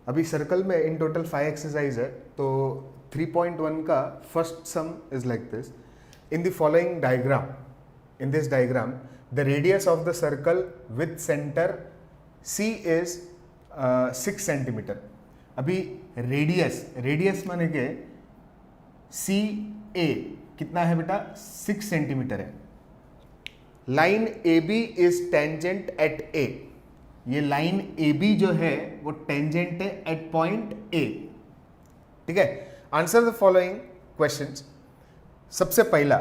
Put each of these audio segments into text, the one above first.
अभी सर्कल में in total 5 exercise है, तो 3.1 का first some is like this. In the following diagram, in this diagram the radius of the circle with centre C is 6 centimetre. अभी radius माने के सी ए कितना है बेटा, 6 सेंटीमीटर है. Line A B is tangent at A. ये line A B जो है वो टेंजेंट है एट पॉइंट ए. ठीक है. Answer the following questions. सबसे पहला,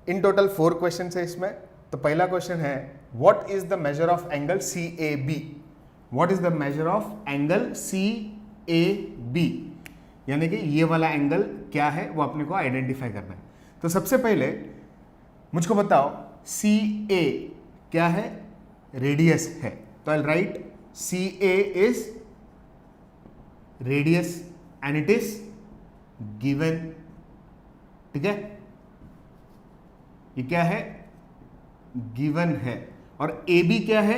इन टोटल 4 क्वेश्चंस है इसमें. तो पहला क्वेश्चन है what is the measure of angle C A B. What is the measure of angle C A B, यानी कि ये वाला एंगल क्या है वो अपने को आइडेंटिफाई करना है. तो सबसे पहले मुझको बताओ सी ए क्या है, रेडियस है. तो I write C A is radius and it is given. ठीक है, ये क्या है, गिवन है. और ए बी क्या है,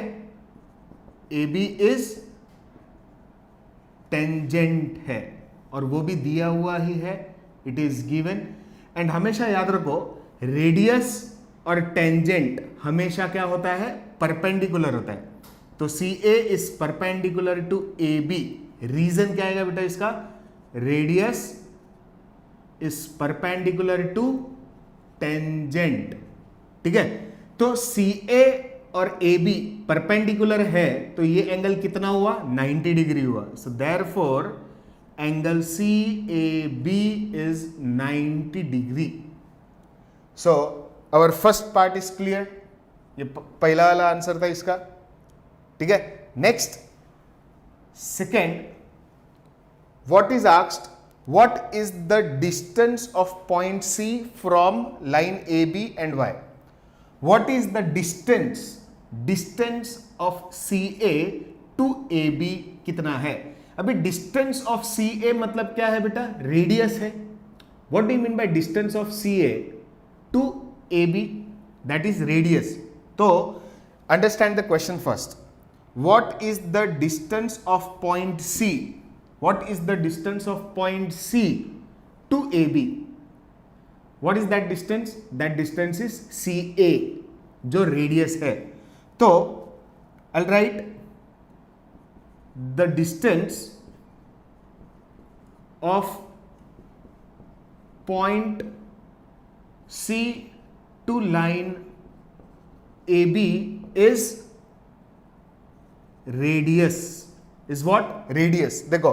ए बी इज टेंजेंट है और वो भी दिया हुआ ही है, इट इज गिवन. एंड हमेशा याद रखो रेडियस और टेंजेंट हमेशा क्या होता है, परपेंडिकुलर होता है. तो C A is perpendicular to A B. Reason क्या आएगा बेटा इसका, radius is perpendicular to tangent. ठीक है. तो सी ए और ए बी परपेंडिकुलर है तो ये एंगल कितना हुआ, 90 डिग्री हुआ. So therefore angle C A B is 90 degree. So our first part is clear. ये पहला वाला आंसर था इसका. ठीक है. Next, second, what is asked, what is the distance of point C from line A B and Y. What is the distance of C A to A B कितना है. अभी डिस्टेंस ऑफ सी ए मतलब क्या है बेटा, radius है. What do you mean by distance of C A to A B, that is radius. तो understand the question first. What is the distance of point C, what is the distance of point C to A B. What is that distance, that distance is C A जो radius है. तो I write the distance of point C to line A B is radius. Is what, radius. देखो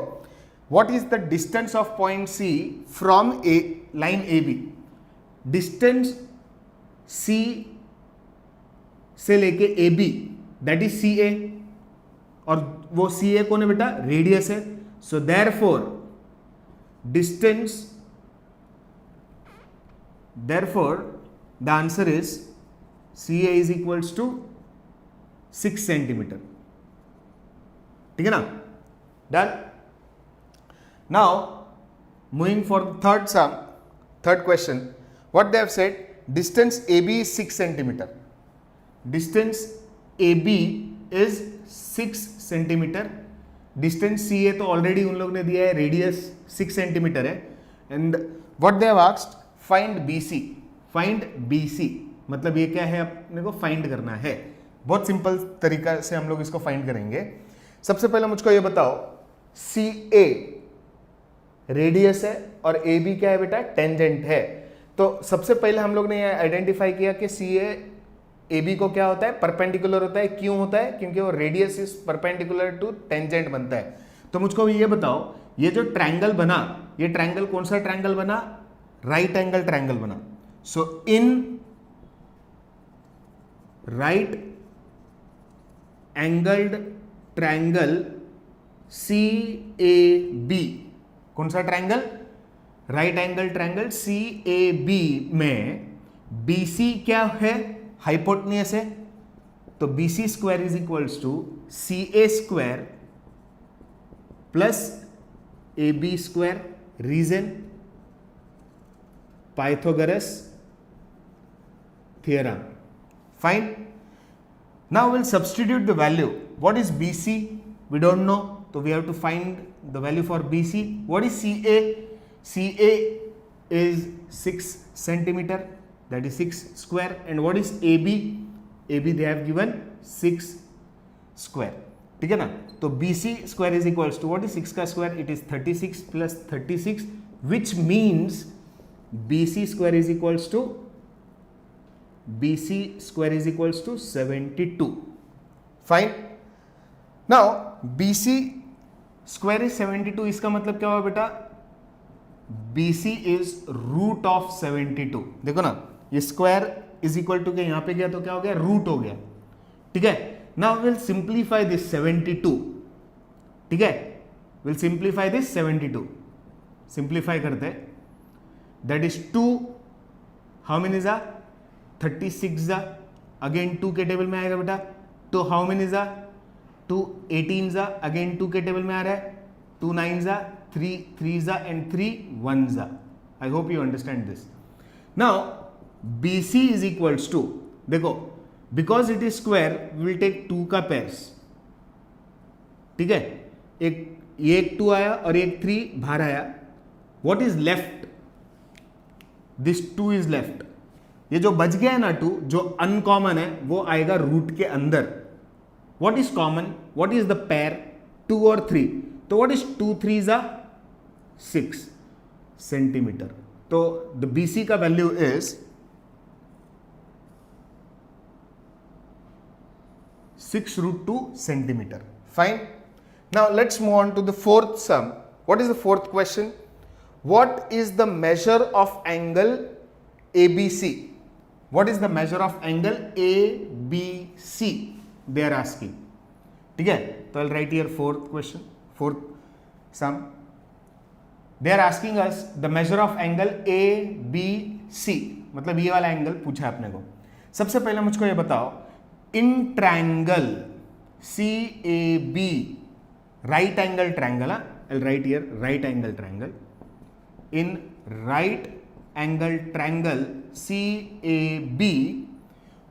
what is the distance of point C from a line A B. Distance C से लेके A B that is C A, और वो C A कौन है बेटा, radius है. So therefore the answer is C A is equals to 6 centimetre. ठीक है ना. Done. Now moving for third sum, third question. What they have said, distance A B is 6 centimetre. Distance A B is 6 centimetre. Distance C A तो already उन लोग ने दिया है, radius 6 centimetre है. And what they have asked, find B C. Find B C मतलब ये क्या है, अपने को फाइंड करना है. बहुत सिंपल तरीका से हम लोग इसको फाइंड करेंगे. सबसे पहले मुझको ये बताओ, सी ए रेडियस है और ए बी क्या है बेटा, टेंजेंट है. तो सबसे पहले हम लोग ने ये आइडेंटिफाई किया कि सी ए बी को क्या होता है, परपेंडिकुलर होता है. क्यों होता है, क्योंकि वो radius is perpendicular to tangent बनता है. तो मुझको ये बताओ, ये जो ट्रायंगल बना, ये ट्रायंगल कौन सा ट्रायंगल बना, राइट एंगल ट्रायंगल बना. So in right angled triangle C A B, कौन सा triangle, right angle triangle C A B में बी सी क्या है, हाइपोटेन्यूस है. तो B C square is equals to C A square plus A B square. Reason, Pythagoras theorem. Fine. Now we'll substitute the value. What is BC? We don't know. तो we have to find the value for BC. What is CA? CA is 6 centimeter, that is 6 square. And what is AB? AB they have given 6 square. ठीक है ना? तो BC square is equals to what is 6 का square? It is 36 plus 36, which means BC square is equals to 72. Fine. Now BC square is 72. इसका मतलब क्या हुआ बेटा? BC is root of 72. देखो ना, ये स्क्वायर इज इक्वल टू के यहां पे गया तो क्या हो गया? रूट हो गया. ठीक है. Now will simplify this 72. ठीक है, विल सिंप्लीफाई दिस 72. सिंप्लीफाई करते, दैट इज 2. हाउ मेनी जा? 36 जा. अगेन 2 के टेबल में आएगा बेटा. तो हाउ मेनी जा? 2 18 जा. अगेन 2 के टेबल में आ रहा है. 2 9 जा, 3 3 जा एंड 3 1 जा. I hope you understand this. Now BC is equals to, देखो, because it is square will take 2 का पेयर्स. ठीक है, एक 2 आया और एक 3 बाहर आया. What is left? This 2 is left. ये जो बच गया है ना 2, जो अनकॉमन है वो आएगा रूट के अंदर. What is common? What is the pair? 2 और 3. तो व्हाट इज 2 3 जा? 6 सेंटीमीटर. तो द BC का value is 6√2 centimeter. Fine. Now let's move on to the fourth sum. What is the fourth question? What is the measure of angle ABC? What is the measure of angle ABC? They are asking. ठीक है, तो I'll write here fourth sum. They are asking us the measure of angle ABC. मतलब ये वाला angle पूछा है अपने को. सबसे पहले मुझको ये बताओ, in triangle CAB, right angle triangle. I'll write here right angle triangle. In right angle triangle CAB,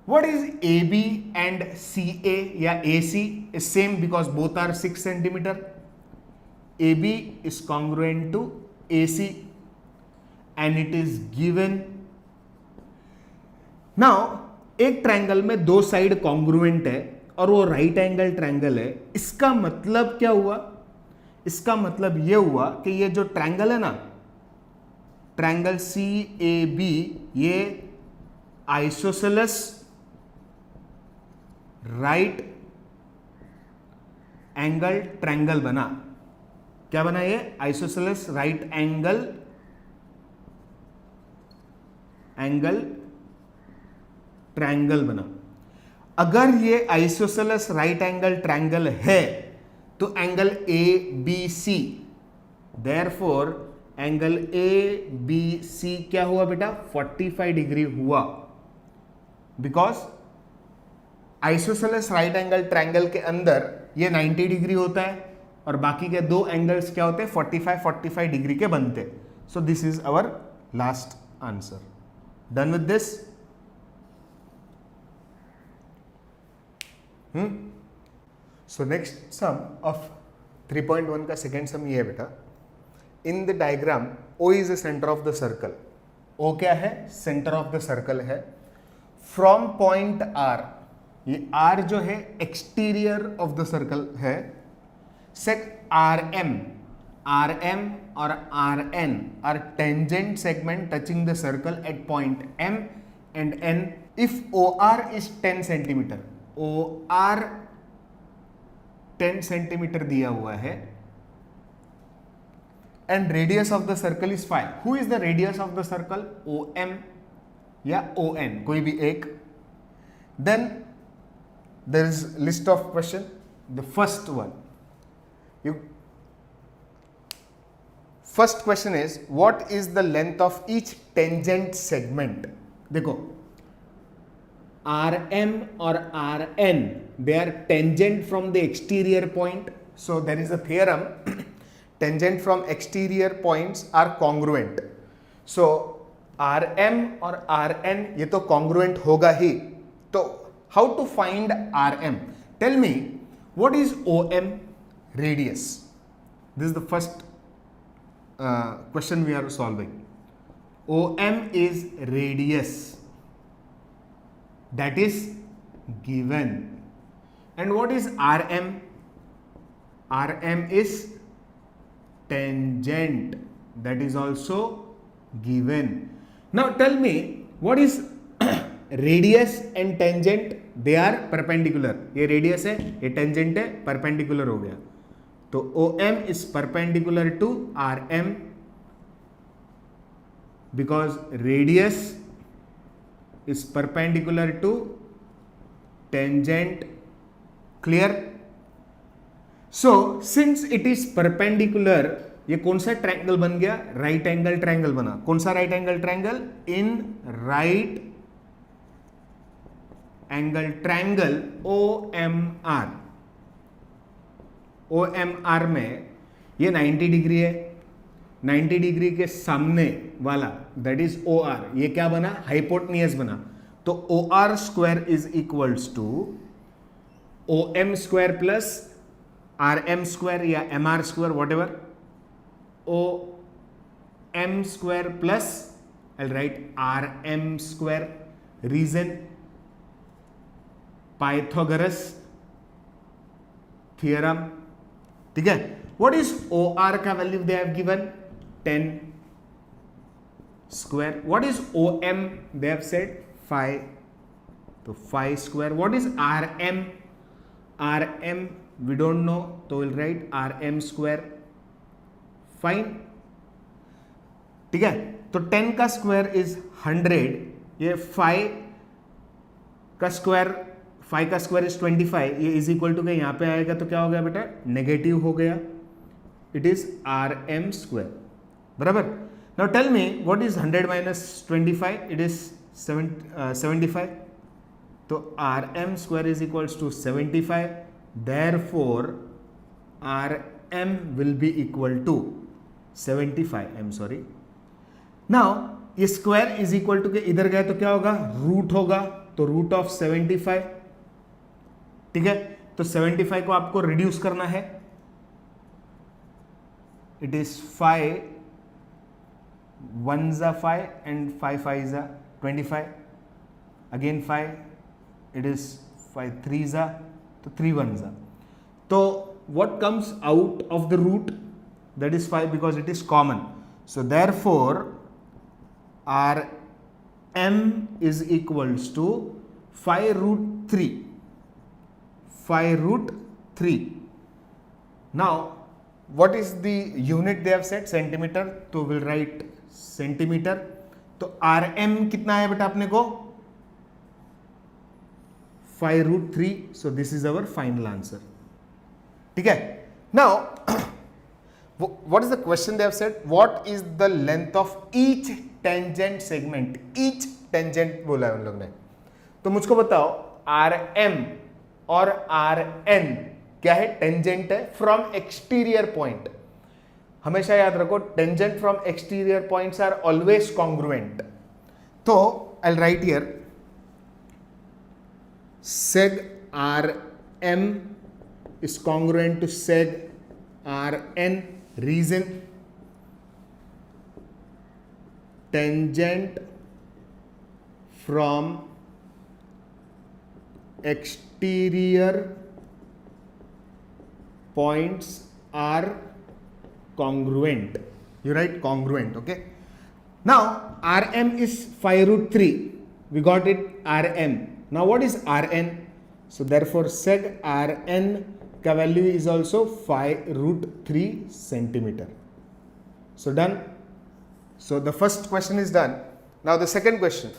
what is AB and CA या AC is same because both are 6 centimeter. AB is congruent to AC and it is given. Now एक triangle में 2 side congruent है और वो right angle triangle है. इसका मतलब क्या हुआ? इसका मतलब ये हुआ कि ये जो ट्रायंगल है ना, ट्रायंगल CAB, ये आइसोसेलेस राइट एंगल ट्रायंगल बना. क्या बना? ये आइसोसेलेस राइट एंगल ट्रायंगल बना. अगर ये आइसोसेलेस राइट एंगल ट्रायंगल है तो angle ABC, therefore angle ABC क्या हुआ बेटा? 45 डिग्री हुआ. Because isosceles right angle triangle के अंदर ये 90 डिग्री होता है और बाकी के 2 एंगल्स क्या होते हैं? 45 डिग्री के बनते. So this is our last answer. Done with this. So next sum of 3.1 का सेकेंड सम ये है बेटा. In the diagram O is the center of the circle. O क्या है? सेंटर ऑफ द सर्कल है. From point R, ये R जो है एक्सटीरियर ऑफ द सर्कल है. सेक RM और RN are tangent segment touching the circle at point M and N. If OR is 10 centimeter, OR 10 centimetre दिया हुआ है and radius of the circle is 5. Who is the radius of the circle? OM या ON, कोई भी एक. Then there is list of question. The first one, first question is what is the length of each tangent segment. देखो, RM or RN, they are tangent from the exterior point. So there is a theorem, tangent from exterior points are congruent. So RM और RN ये तो congruent होगा ही. तो how to find RM? Tell me what is OM? Radius. This is the first question we are solving. OM is radius, that is given. And what is RM? RM is tangent, that is also given. Now tell me, what is radius and tangent? They are perpendicular. ये radius है, ये tangent है, perpendicular हो गया. तो OM is perpendicular to RM because radius is perpendicular to tangent. Clear? So since it is perpendicular, ये कौन सा ट्रायंगल बन गया? राइट एंगल ट्रायंगल बना. कौन सा right angle triangle? In right angle triangle OMR. OMR में ये 90 डिग्री है. 90 डिग्री के सामने वाला दैट इज OR, ये क्या बना? हाइपोटेन्यूज बना. तो OR square is equals to OM square plus RM square या MR square whatever, OM square plus I write RM square. Reason Pythagoras theorem. ठीक है. व्हाट इज OR का value they have given? 10 square. What is OM? They have said 5. तो 5 square. What is RM? RM we don't know, तो we'll write RM square. Fine. ठीक है. तो 10 का square is 100. ये 5 का स्क्वायर इज 25. ये इज इक्वल टू यहां पे आएगा तो क्या हो गया बेटा? नेगेटिव हो गया. It is RM square. बराबर. Now tell me what is 100 minus 25? It is 75. तो RM square is equals to 75. Therefore, RM will be equal to 75. I'm sorry. Now, ये square is equal to के इधर गए तो क्या होगा? रूट होगा. तो रूट ऑफ 75. ठीक है. तो 75 को आपको रिड्यूस करना है. इट इज 5 1 जा 5 एंड 5 5 जा 25. अगेन 5. It is 5 3 जा तो 3 1 जा. तो what comes out of the root? That is 5 because it is common. So therefore RM is equals to 5 root 3. 5 root 3. Now what is the unit they have said? Centimeter. तो we'll write centimeter. तो RM कितना है बेटा अपने को? 5 root 3. So this is our final answer. ठीक है. Now what is the question they have said? What is the length of each tangent segment? Each tangent बोला है उन लोग ने. तो मुझको बताओ RM और RN क्या है? टेंजेंट है फ्रॉम एक्सटीरियर पॉइंट. हमेशा याद रखो tangent from exterior points are always congruent. तो I will write here seg RM is congruent to seg RN. Reason? Tangent from exterior points are congruent. You write congruent, okay? Now RM is 5 root 3. We got it, RM. Now what is RN? So therefore seg RN का value is also 5 root 3 centimeter. So done. So the first question is done. Now the second question.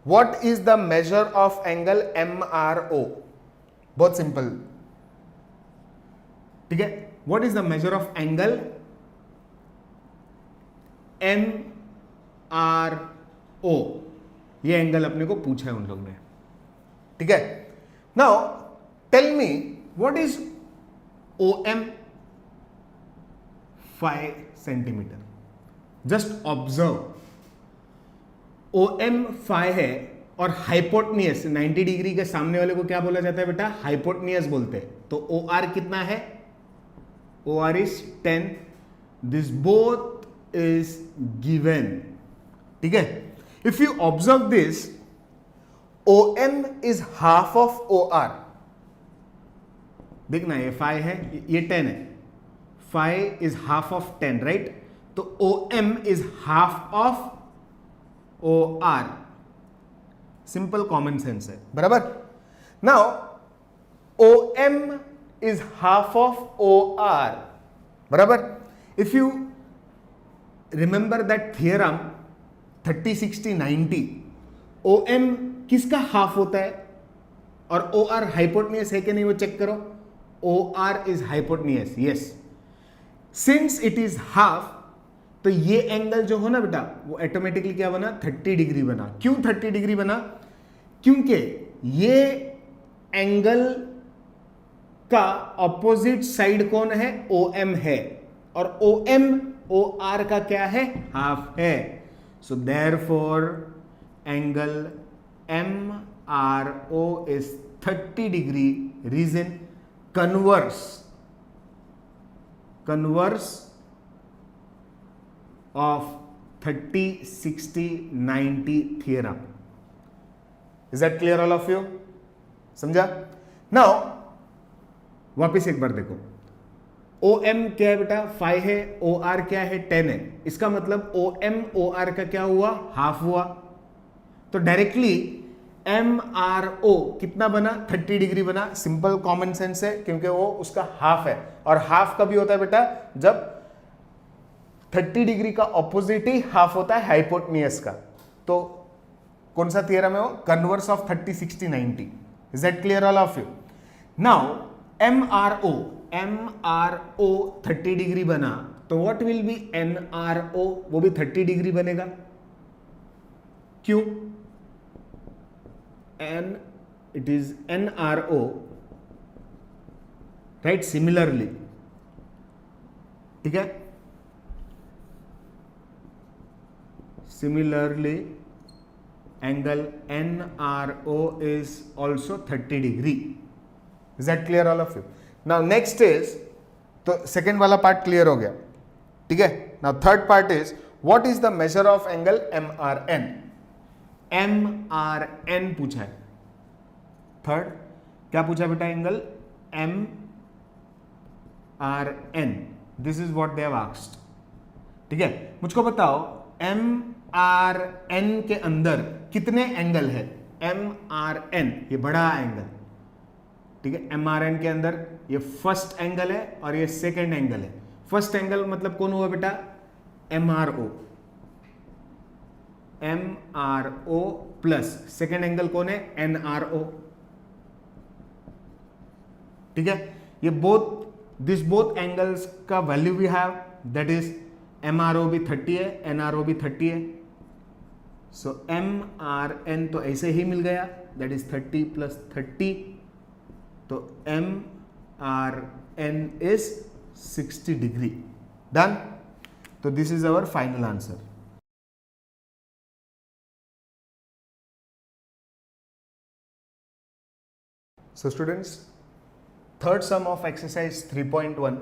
What is the measure of angle MRO? बहुत simple. ठीक है. What is the measure of angle MRO? ये angle अपने को पूछा है उन लोग ने. ठीक है. Now tell me what is OM? 5 centimetre. Just observe. OM 5 है और हाइपोटेन्यूज 90 डिग्री के सामने वाले को क्या बोला जाता है बेटा? हाइपोटेन्यूज बोलते हैं. तो OR कितना है? OR is 10. This both is given. ठीक है. If you observe this, OM is half of OR. देखना ये 5 है, ये 10 है. 5 is half of 10, right? तो OM is half of OR. Simple common sense है, बराबर. Now OM is half of OR, बराबर. If you remember that theorem 30, 60, 90, OM किसका हाफ होता है और OR हाइपोटेन्यूस है कि नहीं वो चेक करो. OR is hypotenuse, yes. Since it is half, तो ये एंगल जो हो ना बेटा वो ऑटोमेटिकली क्या बना, 30 डिग्री बना. क्यों 30 डिग्री बना? क्योंकि ये एंगल का ऑपोजिट साइड कौन है, OM है, और OM OR का क्या है, हाफ है. So therefore angle MRO is 30 degree. Reason converse of 30, 60, 90 theorem. Is that clear all of you? समझा? Now वापिस एक बार देखो. OM क्या है बेटा, 5 है. OR क्या है, 10 है. इसका मतलब OM OR का क्या हुआ, हाफ हुआ. तो डायरेक्टली MRO कितना बना, 30 डिग्री बना. सिंपल कॉमन सेंस है क्योंकि वो उसका हाफ है. और हाफ कभी होता है बेटा जब 30 डिग्री का ऑपोजिट ही हाफ होता है हाइपोटेन्यूस का. तो कौन सा थियरम है वो, converse of 30, 60, 90. Is that clear all of you? Now MRO 30 degree बना, तो व्हाट विल बी NRO, वो भी 30 डिग्री बनेगा. क्यों? It is NRO, right? Similarly, ठीक है. Similarly, angle NRO is also 30 degree. Is that clear all of you? Now next is, तो second वाला part clear हो गया, ठीक है. Now third part is, what is the measure of angle MRN? MRN पूछा है. थर्ड क्या पूछा बेटा, angle MRN. This is what they have asked. ठीक है, मुझको बताओ MRN के अंदर कितने एंगल है. MRN ये बड़ा एंगल, ठीक है. MRN के अंदर ये फर्स्ट एंगल है और ये सेकेंड एंगल है. फर्स्ट एंगल मतलब कौन हुआ बेटा, MRO प्लस सेकेंड एंगल कौन है, NRO. ठीक है. ये दिस बोथ एंगल्स का value we have, that is MRO भी 30 है, NRO भी 30 है. सो MRN तो ऐसे ही मिल गया, दैट इज 30 प्लस 30. तो MRN इज 60 डिग्री. डन. तो this is our final answer. So students, third sum of exercise 3.1.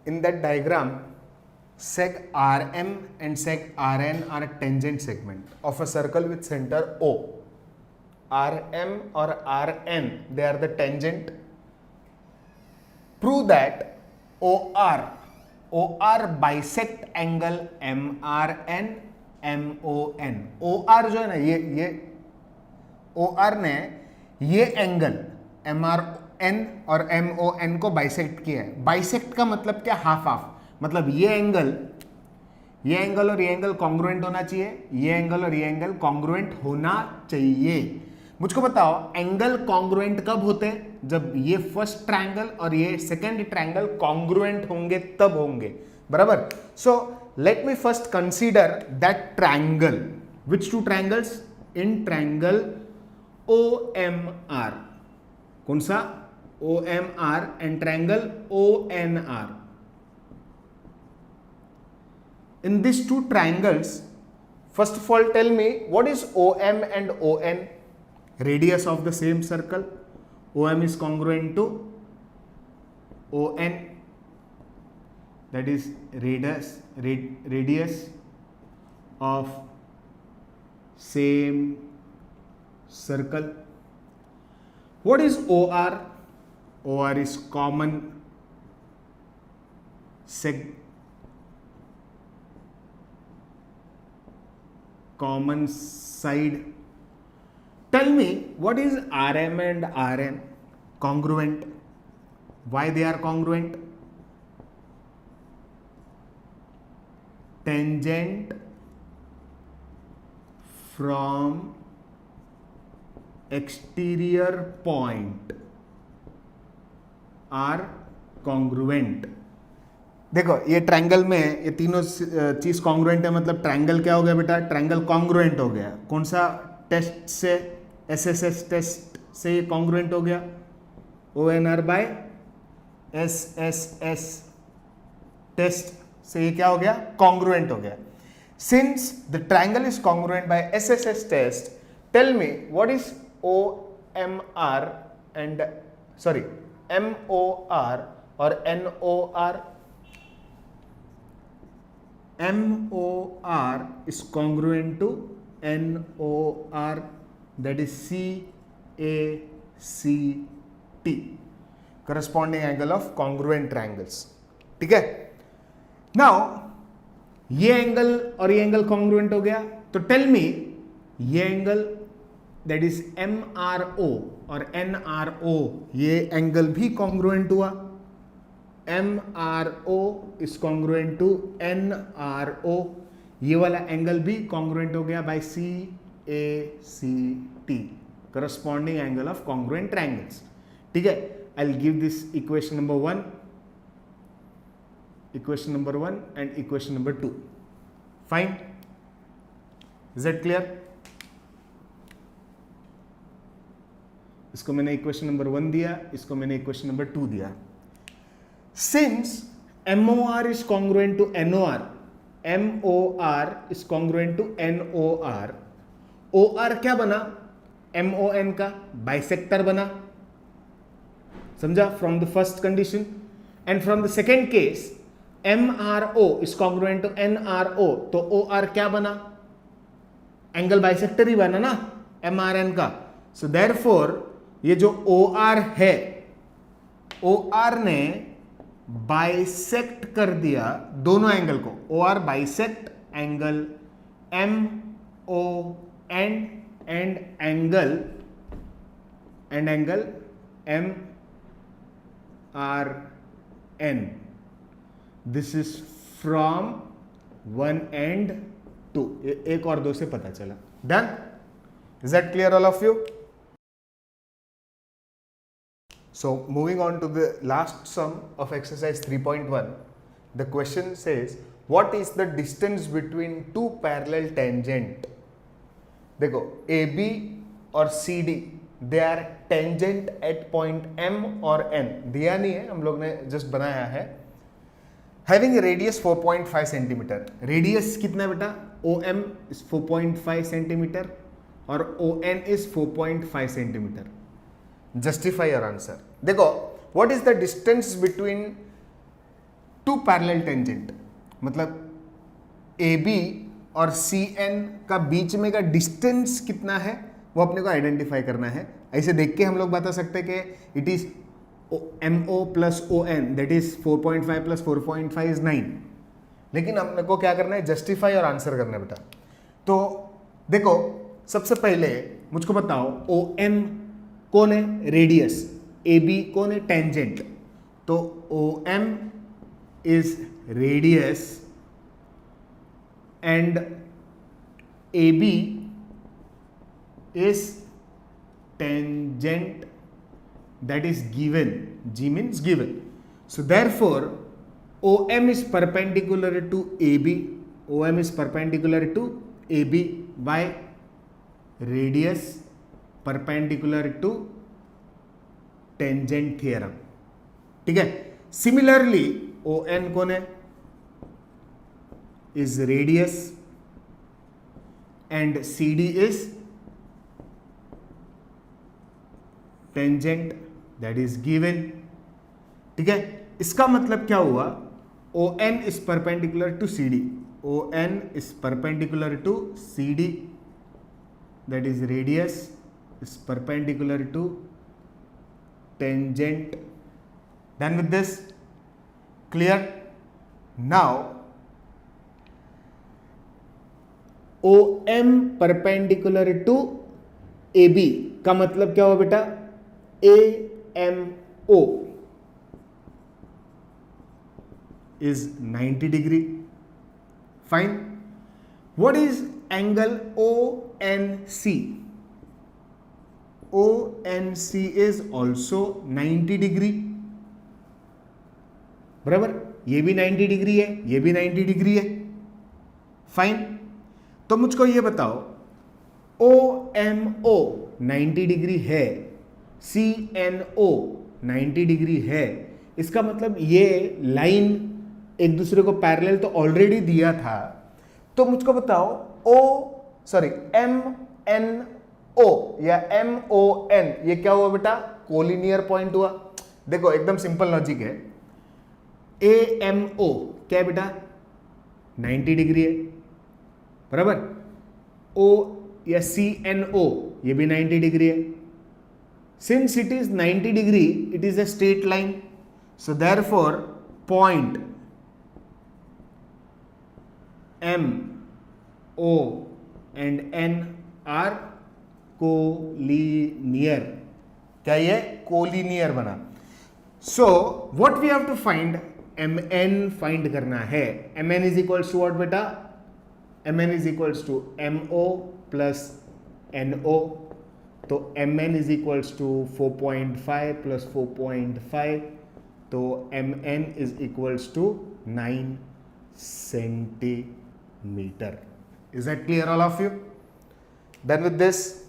In that diagram, sec RM and sec RN are a tangent segment of a circle with center O. RM or RN, they are the tangent. Prove that OR bisect angle MRN MON. OR जो है ना, ये OR ने ये angle MRN और MON को bisect किया है. बाइसेक्ट का मतलब क्या, हाफ हाफ. मतलब ये एंगल और ये एंगल कॉन्ग्रुएंट होना चाहिए, ये एंगल और ये एंगल कॉन्ग्रुएंट होना चाहिए. मुझको बताओ एंगल कॉन्ग्रुएंट कब होते हैं, जब ये फर्स्ट ट्रायंगल और ये सेकेंड ट्रायंगल कॉन्ग्रुएंट होंगे तब होंगे, बराबर. So let me first consider that triangle. Which two triangles, in triangle OMR. कौन सा, OMR and triangle ONR. In these two triangles, first of all tell me what is OM and ON. Radius of the same circle. OM is congruent to ON, that is radius of same circle. What is OR? OR is common side. Tell me, what is RM and RN? Congruent. Why they are congruent? Tangent from exterior point are congruent. देखो ये triangle में ये तीनों चीज congruent है, मतलब triangle क्या हो गया बेटा? ट्रायंगल कॉन्ग्रुएंट हो गया. कौन सा टेस्ट से? SSS टेस्ट से ये कॉन्ग्रुएंट हो गया. ONR बाय SSS टेस्ट से ये क्या हो गया? कॉन्ग्रुएंट हो गया. Since the triangle is congruent by SSS test, tell me what is OMR and MOR और NOR? MOR is congruent to NOR, that is CACT, corresponding angle of congruent triangles. ठीक है. Now ये angle और ये angle congruent हो गया, तो tell me ये एंगल that is MRO और NRO, ये एंगल भी कॉन्ग्रुएंट हुआ. MRO is congruent to NRO, ये वाला एंगल भी कॉन्ग्रुएंट हो गया bye CACT, corresponding angle of congruent triangles. ठीक है. I'll give this equation number 1 and equation number 2. Fine. Is that clear? इसको मैंने इक्वेशन नंबर 1 दिया, इसको मैंने इक्वेशन नंबर 2 दिया. Since MOR is congruent to NOR, MOR is congruent to NOR, OR क्या बना? MON का बाइसेक्टर बना. समझा? From the first condition. And from the second case MRO is congruent to NRO, तो OR क्या बना? Angle bisector ही बना ना MRN का. सो देयरफॉर ये जो OR है, OR ने बाइसेक्ट कर दिया दोनों एंगल को. OR bisect angle MON and angle MRN. This is from 1 and 2. एक और 2 से पता चला. Done? Is that clear all of you? So moving on to the last sum of exercise 3.1, the question says what is the distance between two parallel tangent? देखो AB और CD they are tangent at point M और N. दिया नहीं है, हम लोग ने just बनाया है. Having a radius 4.5 centimeter. Radius कितना बेटा? OM is 4.5 centimeter और ON is 4.5 centimeter. Justify your answer. देखो what is the distance between two parallel tangent? मतलब AB और CN का बीच में का डिस्टेंस कितना है वो अपने को आइडेंटिफाई करना है. ऐसे देख के हम लोग बता सकते हैं कि it is MO plus ON, that is 4.5 plus 4.5 is 9. लेकिन अपने को क्या करना है? जस्टिफाई और आंसर करना है बेटा. तो देखो सबसे पहले मुझको बताओ OM कौन है? रेडियस. AB कौन है? टेंजेंट. तो OM is radius and AB is tangent, that is given. G means given. So therefore OM is perpendicular to AB. OM is perpendicular to AB by radius perpendicular to tangent theorem. ठीक है. Similarly ON कौन है? is radius and CD is tangent, that is given. ठीक है. इसका मतलब क्या हुआ, ON is perpendicular to CD. ON is perpendicular to CD, that is radius is perpendicular to tangent. Done with this? Clear? Now OM perpendicular to AB का मतलब क्या हुआ बेटा, AMO is 90 degree. Fine. What is angle ONC? ONC is also 90 degree. बराबर, ये भी 90 degree है, ये भी 90 डिग्री है. फाइन. तो मुझको ये बताओ, OMO 90 डिग्री है, CNO 90 डिग्री है, इसका मतलब ये लाइन एक दूसरे को पैरेलल तो ऑलरेडी दिया था. तो मुझको बताओ MNO या MON ये क्या हुआ बेटा, कोलिनियर पॉइंट हुआ. देखो एकदम सिंपल लॉजिक है. AMO क्या है बेटा, 90 डिग्री है, बराबर. O या CNO ये भी 90 डिग्री है. Since it is 90 degree, it is a straight line, so therefore point M, O and N are collinear. क्या ये कोलिनियर बना. So what we have to find, MN find करना है. MN is equals to what बेटा, MN is equals to MO plus NO. तो MN is equals to 4.5 plus 4.5, तो MN is equals to 9 centimeter. Is that clear all of you? Done with this?